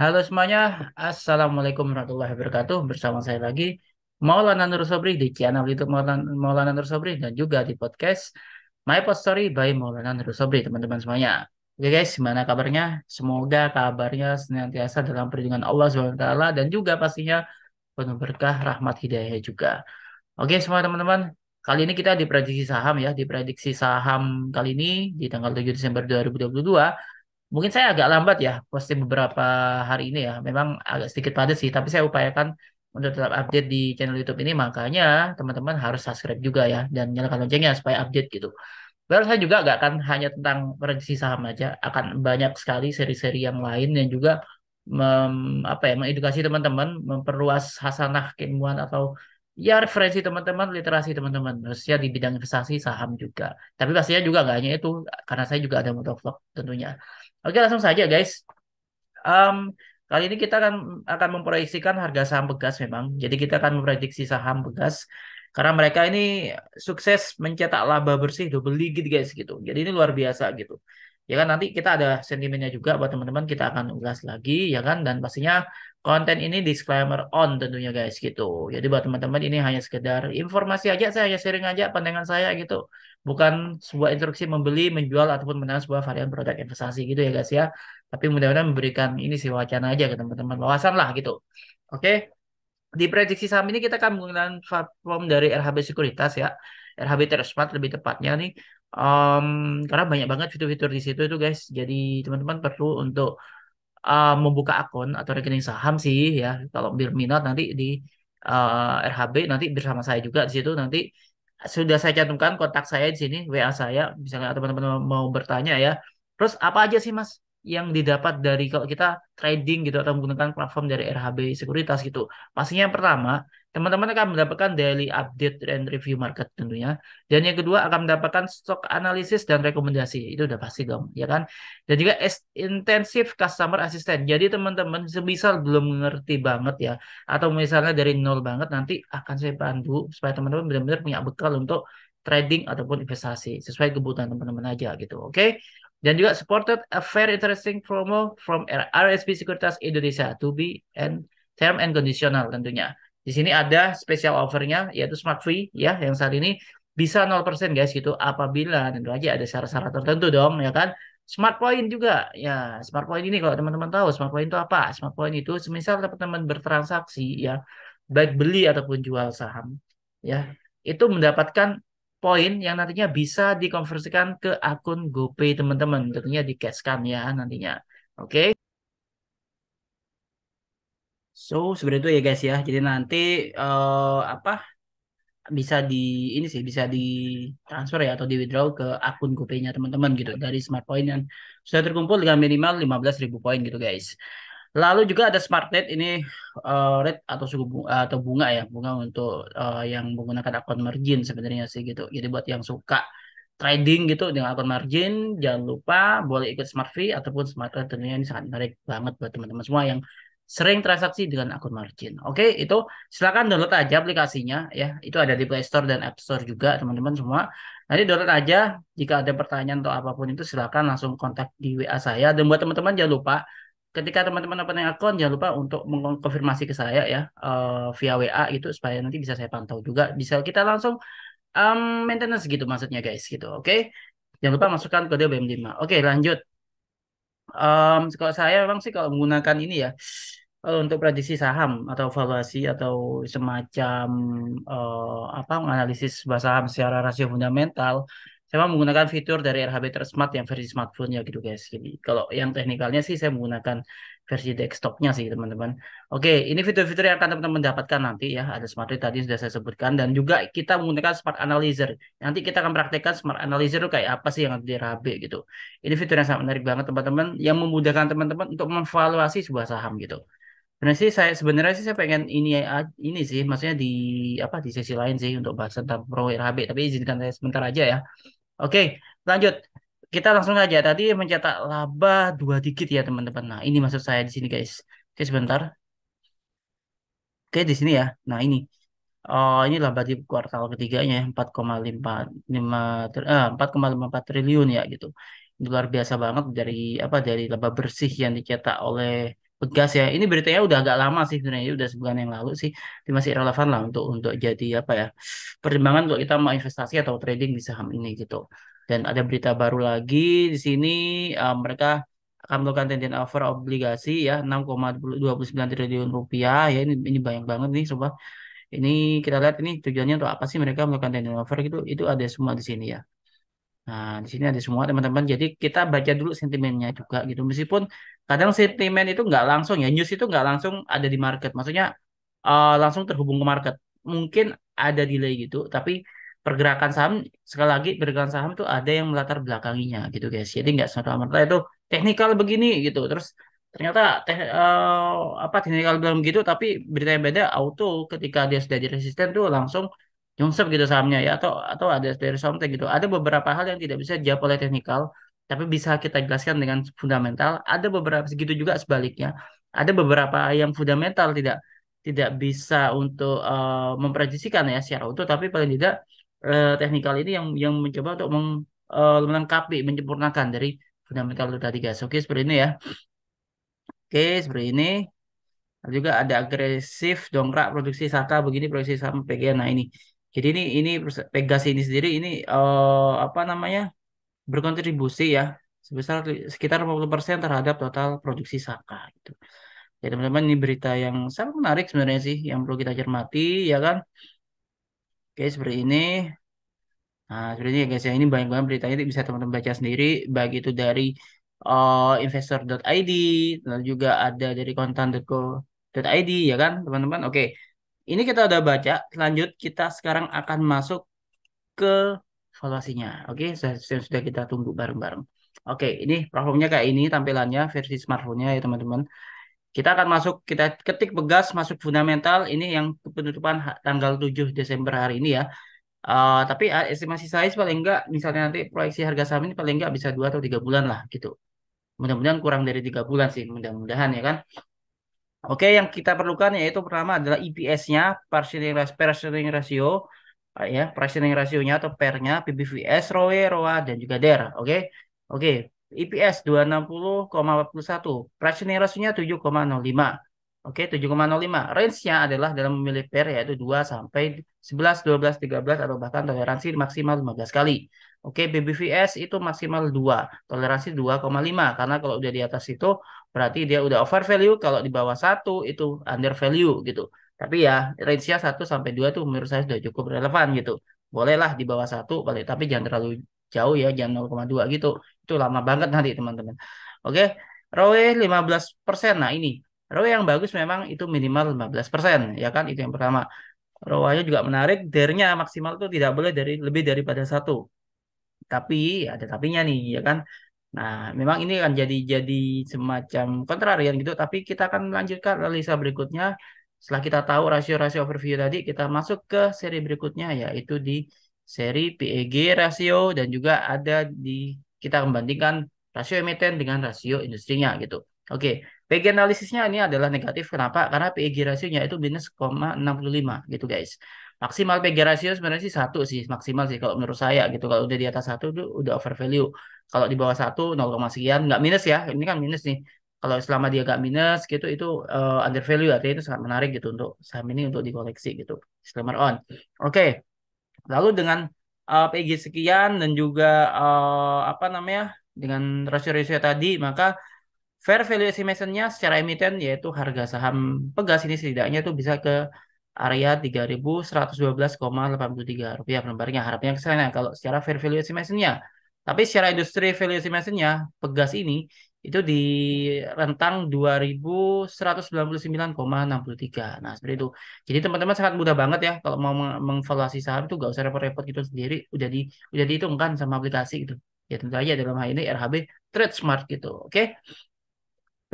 Halo semuanya, Assalamualaikum warahmatullahi wabarakatuh. Bersama saya lagi, Maulana Nur Sobri di channel YouTube Maulana Nur Sobri dan juga di podcast My Post Story by Maulana Nur Sobri, teman-teman semuanya. Oke guys, gimana kabarnya? Semoga kabarnya senantiasa dalam perlindungan Allah SWT dan juga pastinya penuh berkah, rahmat, hidayah juga. Oke semua teman-teman, kali ini kita diprediksi saham ya, diprediksi saham kali ini di tanggal 7 Desember 2022. Mungkin saya agak lambat ya posting beberapa hari ini ya. Memang agak sedikit padat sih, tapi saya upayakan untuk tetap update di channel YouTube ini. Makanya teman-teman harus subscribe juga ya dan nyalakan loncengnya supaya update gitu. Well, saya juga nggak akan hanya tentang prediksi saham aja, akan banyak sekali seri-seri yang lain yang juga mengedukasi teman-teman, memperluas hasanah keilmuan atau ya referensi teman-teman, literasi teman-teman, khususnya di bidang investasi saham juga. Tapi pastinya juga nggak hanya itu, karena saya juga ada motovlog tentunya. Oke, langsung saja guys. Em, Kali ini kita akan memproyeksikan harga saham Pegas memang. Jadi kita akan memprediksi saham Pegas karena mereka ini sukses mencetak laba bersih double digit guys gitu. Jadi ini luar biasa gitu. Ya kan nanti kita ada sentimennya juga buat teman-teman kita akan ulas lagi ya kan dan pastinya konten ini disclaimer on tentunya guys gitu. Jadi buat teman-teman ini hanya sekedar informasi aja, saya hanya sharing aja pandangan saya gitu. Bukan sebuah instruksi membeli, menjual ataupun menanam sebuah varian produk investasi gitu ya guys ya. Tapi mudah-mudahan memberikan ini sih wacana aja ke teman-teman, wawasan lah gitu. Oke, di prediksi saham ini kita akan menggunakan platform dari RHB Sekuritas ya. RHB Smart lebih tepatnya nih. Em, karena banyak banget fitur-fitur di situ itu guys. Jadi teman-teman perlu untuk membuka akun atau rekening saham sih ya. Kalau berminat nanti di RHB nanti bersama saya juga di situ nanti sudah saya cantumkan kontak saya di sini WA saya misalnya teman-teman mau bertanya ya. Terus apa aja sih Mas yang didapat dari kalau kita trading gitu atau menggunakan platform dari RHB Sekuritas gitu. Pastinya yang pertama, teman-teman akan mendapatkan daily update dan review market tentunya. Dan yang kedua akan mendapatkan stock analisis dan rekomendasi. Itu udah pasti dong, ya kan? Dan juga intensif customer assistant. Jadi teman-teman semisal belum mengerti banget ya, atau misalnya dari nol banget, nanti akan saya bantu supaya teman-teman benar-benar punya bekal untuk trading ataupun investasi sesuai kebutuhan teman-teman aja gitu. Oke? Dan juga supported a very interesting promo from RSP Sekuritas Indonesia to be and term and conditional tentunya. Di sini ada special offernya yaitu Smart Free ya yang saat ini bisa 0% guys gitu apabila tentu aja ada syarat-syarat tertentu dong ya kan. Smart Point juga ya Smart Point ini kalau teman-teman tahu Smart Point itu apa? Smart Point itu semisal teman-teman bertransaksi ya baik beli ataupun jual saham ya itu mendapatkan poin yang nantinya bisa dikonversikan ke akun GoPay teman-teman. Tentunya di cashkan ya nantinya. Oke. So, seperti itu ya guys ya. Jadi nanti apa bisa di ini sih bisa di transfer ya atau di withdraw ke akun GoPay-nya teman-teman gitu dari Smart Point yang sudah terkumpul dengan minimal 15.000 poin gitu guys. Lalu juga ada Smart Rate ini rate atau suku bunga atau bunga ya, bunga untuk yang menggunakan akun margin sebenarnya sih gitu. Jadi buat yang suka trading gitu dengan akun margin, jangan lupa boleh ikut Smart Fee ataupun Smart Rate tentunya ini sangat menarik banget buat teman-teman semua yang sering transaksi dengan akun margin. Oke, itu silakan download aja aplikasinya ya. Itu ada di Play Store dan App Store juga teman-teman semua. Nanti download aja. Jika ada pertanyaan atau apapun itu silakan langsung kontak di WA saya. Dan buat teman-teman jangan lupa ketika teman-teman opening akun jangan lupa untuk mengkonfirmasi ke saya ya via WA itu supaya nanti bisa saya pantau juga. Bisa kita langsung um, maintenance gitu maksudnya guys gitu. Oke. Jangan lupa masukkan kode BM5. Oke, lanjut. Kalau saya memang sih kalau menggunakan ini ya untuk prediksi saham atau valuasi atau semacam apa menganalisis sebuah saham secara rasio fundamental, saya memang menggunakan fitur dari RHB Smart yang versi smartphone ya gitu guys. Jadi kalau yang teknikalnya sih saya menggunakan versi desktopnya sih teman-teman. Oke, ini fitur-fitur yang akan teman-teman dapatkan nanti ya. Ada Smart Rate tadi sudah saya sebutkan dan juga kita menggunakan Smart Analyzer. Nanti kita akan praktekkan Smart Analyzer itu kayak apa sih yang ada di RHB gitu. Ini fitur yang sangat menarik banget teman-teman yang memudahkan teman-teman untuk memvaluasi sebuah saham gitu. Sebenarnya sih saya pengen ini sih maksudnya di apa di sesi lain sih untuk bahas tentang Pro RHB tapi izinkan saya sebentar aja ya. Oke, lanjut. Kita langsung aja tadi mencetak laba 2 digit ya teman-teman. Nah, ini maksud saya di sini guys. Oke, sebentar. Oke, di sini ya. Nah, ini. Oh, ini laba di kuartal ketiganya ya, 4,54 triliun ya gitu. Ini luar biasa banget dari apa dari laba bersih yang dicetak oleh Pegas ya. Ini beritanya udah agak lama sih sebenarnya, udah sebulan yang lalu sih. Ini masih relevan lah untuk jadi apa ya? Pertimbangan untuk kita mau investasi atau trading di saham ini gitu. Dan ada berita baru lagi di sini, mereka akan melakukan tender offer obligasi ya 6,29 triliun rupiah ya, ini banyak banget nih coba. Ini kita lihat ini tujuannya untuk apa sih mereka melakukan tender offer gitu. Itu ada semua di sini ya. Nah, di sini ada semua teman-teman. Jadi kita baca dulu sentimennya juga gitu. Meskipun kadang sentimen itu nggak langsung ya, news itu nggak langsung ada di market. Maksudnya langsung terhubung ke market. Mungkin ada delay gitu, tapi pergerakan saham sekali lagi pergerakan saham itu ada yang melatar belakanginya gitu guys. Jadi nggak serta-merta itu teknikal begini gitu. Terus ternyata apa teknikal bilang begitu, tapi berita yang beda auto ketika dia sudah di resisten tuh langsung nyungsep gitu sahamnya ya, atau ada dari something gitu. Ada beberapa hal yang tidak bisa dijawab oleh teknikal, tapi bisa kita jelaskan dengan fundamental. Ada beberapa segitu juga sebaliknya. Ada beberapa yang fundamental tidak bisa untuk memprediksikan ya secara utuh, tapi paling tidak teknikal ini yang mencoba untuk melengkapi, menyempurnakan dari fundamental itu tadi guys. Oke, seperti ini ya. Oke, seperti ini. Lalu juga ada agresif dongkrak produksi Saka begini produksi sama PGN. Nah ini. Jadi ini Pegas ini sendiri ini apa namanya? Berkontribusi ya sebesar sekitar 50% terhadap total produksi Saka gitu. Ya teman-teman ini berita yang sangat menarik sebenarnya sih yang perlu kita cermati ya kan. Oke, seperti ini. Nah, seperti ini ya guys ya, ini banyak banget beritanya bisa teman-teman baca sendiri baik itu dari investor.id lalu juga ada dari kontan.co.id ya kan teman-teman. Oke. Ini kita udah baca, lanjut kita sekarang akan masuk ke valuasinya. Oke, sudah kita tunggu bareng-bareng. Oke, ini platformnya kayak ini tampilannya versi smartphone-nya ya teman-teman. Kita akan masuk, kita ketik Pegas, masuk fundamental. Ini yang penutupan tanggal 7 Desember hari ini ya. Tapi estimasi saya paling enggak, misalnya nanti proyeksi harga saham ini paling enggak bisa 2 atau 3 bulan lah gitu. Mudah-mudahan kurang dari 3 bulan sih, mudah-mudahan ya kan. Oke, yang kita perlukan yaitu pertama adalah EPS-nya, price earning ratio, ya, price earning ratio-nya atau PER-nya, PBVS, ROE, ROA, dan juga DER. Oke, oke, EPS 260,41, price earning ratio-nya 7,05. Oke, 7,05. Range-nya adalah dalam memilih pair yaitu 2 sampai 11, 12, 13 atau bahkan toleransi maksimal 15 kali. Oke, BBVS itu maksimal 2, toleransi 2,5 karena kalau udah di atas itu berarti dia udah over value, kalau di bawah 1 itu under value gitu. Tapi ya range-nya 1 sampai 2 tuh menurut saya sudah cukup relevan gitu. Bolehlah di bawah 1, tapi jangan terlalu jauh ya, jangan 0,2 gitu. Itu lama banget nanti teman-teman. Oke, ROE 15%. Nah, ini ROE yang bagus memang itu minimal 15%, ya kan? Itu yang pertama. ROA-nya juga menarik, DER-nya maksimal itu tidak boleh lebih daripada 1. Tapi ada tapinya nih, ya kan? Nah, memang ini akan jadi semacam kontrarian gitu, tapi kita akan melanjutkan analisa berikutnya. Setelah kita tahu rasio-rasio overview tadi, kita masuk ke seri berikutnya, yaitu di seri PEG rasio dan juga ada di kita membandingkan rasio emiten dengan rasio industrinya gitu. Oke, PEG analisisnya ini adalah negatif. Kenapa? Karena PEG rasionya itu minus 0,65 gitu guys. Maksimal PEG rasio sebenarnya sih 1 sih, maksimal sih kalau menurut saya gitu. Kalau udah di atas 1 itu udah over value. Kalau di bawah 1 0, sekian nggak minus ya. Ini kan minus nih. Kalau selama dia nggak minus gitu itu under value, artinya itu sangat menarik gitu untuk saham ini untuk dikoleksi gitu. Disclaimer on. Oke, lalu dengan PG sekian dan juga apa namanya dengan rasio-rasio tadi, maka fair value estimation-nya secara emiten yaitu harga saham Pegas ini setidaknya itu bisa ke area 3.112,83 rupiah per lembarnya. Harapnya ke sana kalau secara fair value estimation-nya. Tapi secara industri value estimation-nya Pegas ini itu di rentang 2.199,63. Nah, seperti itu. Jadi teman-teman sangat mudah banget ya kalau mau mengevaluasi saham itu gak usah repot-repot gitu sendiri, udah dihitungkan sama aplikasi gitu. Ya tentu aja dalam hal ini RHB Trade Smart gitu. Oke.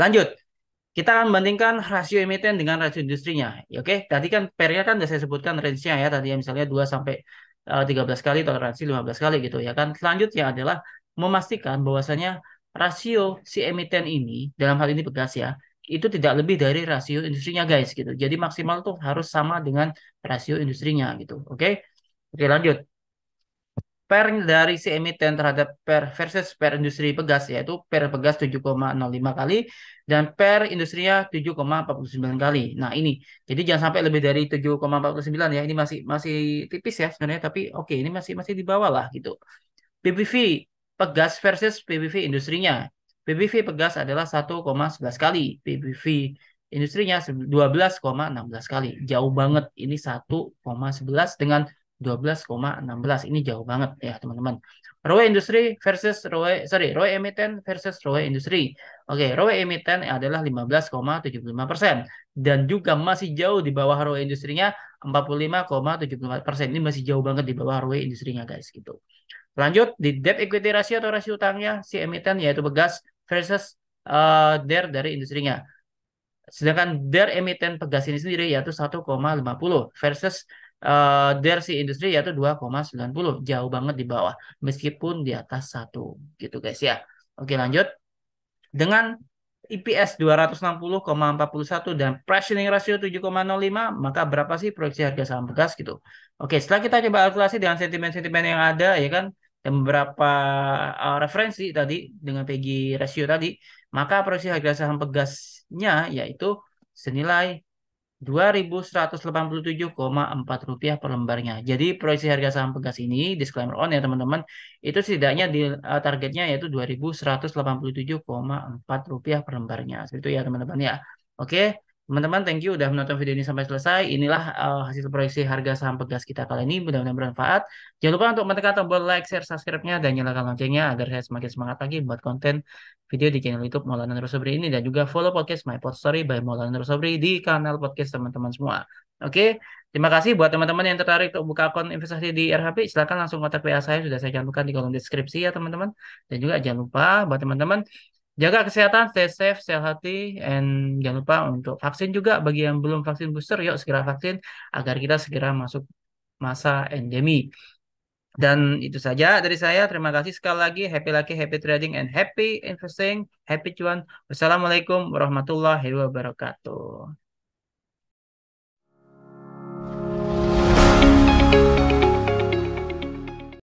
Lanjut. Kita akan bandingkan rasio emiten dengan rasio industrinya. Ya, oke, tadi kan pairnya kan sudah saya sebutkan range-nya ya, tadi yang misalnya 2 sampai 13 kali, toleransi 15 kali gitu ya kan. Selanjutnya adalah memastikan bahwasanya rasio si emiten ini, dalam hal ini Pegas ya, itu tidak lebih dari rasio industrinya guys gitu. Jadi maksimal tuh harus sama dengan rasio industrinya gitu. Oke. Oke, lanjut. per dari si emiten terhadap per versus per industri pegas, yaitu per pegas 7,05 kali dan per industrinya 7,49 kali. Nah, ini jadi jangan sampai lebih dari 7,49 ya. Ini masih masih tipis ya sebenarnya, tapi oke, ini masih masih di bawah lah gitu. PBV pegas versus PBV industrinya. PBV pegas adalah 1,11 kali, PBV industrinya 12,16 kali. Jauh banget. Ini 1,11 dengan 12,16. Ini jauh banget ya, teman-teman. ROE industri versus ROE emiten versus ROE industri. Oke, ROE emiten adalah 15,75% dan juga masih jauh di bawah ROE industrinya 45,74%. Ini masih jauh banget di bawah ROE industrinya, guys, gitu. Lanjut di debt equity ratio atau rasio utangnya si emiten yaitu pegas versus DER dari industrinya. Sedangkan DER emiten pegas ini sendiri yaitu 1,50 versus DER si industri yaitu 2,90. Jauh banget di bawah meskipun di atas 1 gitu, guys ya. Oke, lanjut. Dengan EPS 260,41 dan price earning ratio 7,05, maka berapa sih proyeksi harga saham pegas gitu. Oke, setelah kita coba kalkulasi dengan sentimen-sentimen yang ada ya kan, dan beberapa referensi tadi dengan PEGI ratio tadi, maka proyeksi harga saham pegasnya yaitu senilai 2.187,4 rupiah per lembarnya. Jadi proyeksi harga saham pegas ini, disclaimer on ya teman-teman, itu setidaknya di targetnya yaitu 2.187,4 rupiah per lembarnya. Seperti itu ya teman-teman ya. Oke, teman-teman, thank you udah menonton video ini sampai selesai. Inilah hasil proyeksi harga saham pegas kita kali ini. Mudah-mudahan bermanfaat. Jangan lupa untuk menekan tombol like, share, subscribe-nya, dan nyalakan loncengnya agar saya semakin semangat lagi buat konten video di channel YouTube Maulana Nur Sobri ini, dan juga follow podcast My Pod Story by Maulana Nur Sobri di kanal podcast teman-teman semua. Oke, terima kasih buat teman-teman yang tertarik untuk buka akun investasi di RHP. Silakan langsung kontak WA saya, sudah saya cantumkan di kolom deskripsi ya teman-teman. Dan juga jangan lupa buat teman-teman jaga kesehatan, stay safe, stay healthy, and jangan lupa untuk vaksin juga bagi yang belum vaksin booster, yuk segera vaksin agar kita segera masuk masa endemi. Dan itu saja dari saya. Terima kasih sekali lagi. Happy lucky, happy trading, and happy investing. Happy cuan. Wassalamualaikum warahmatullahi wabarakatuh.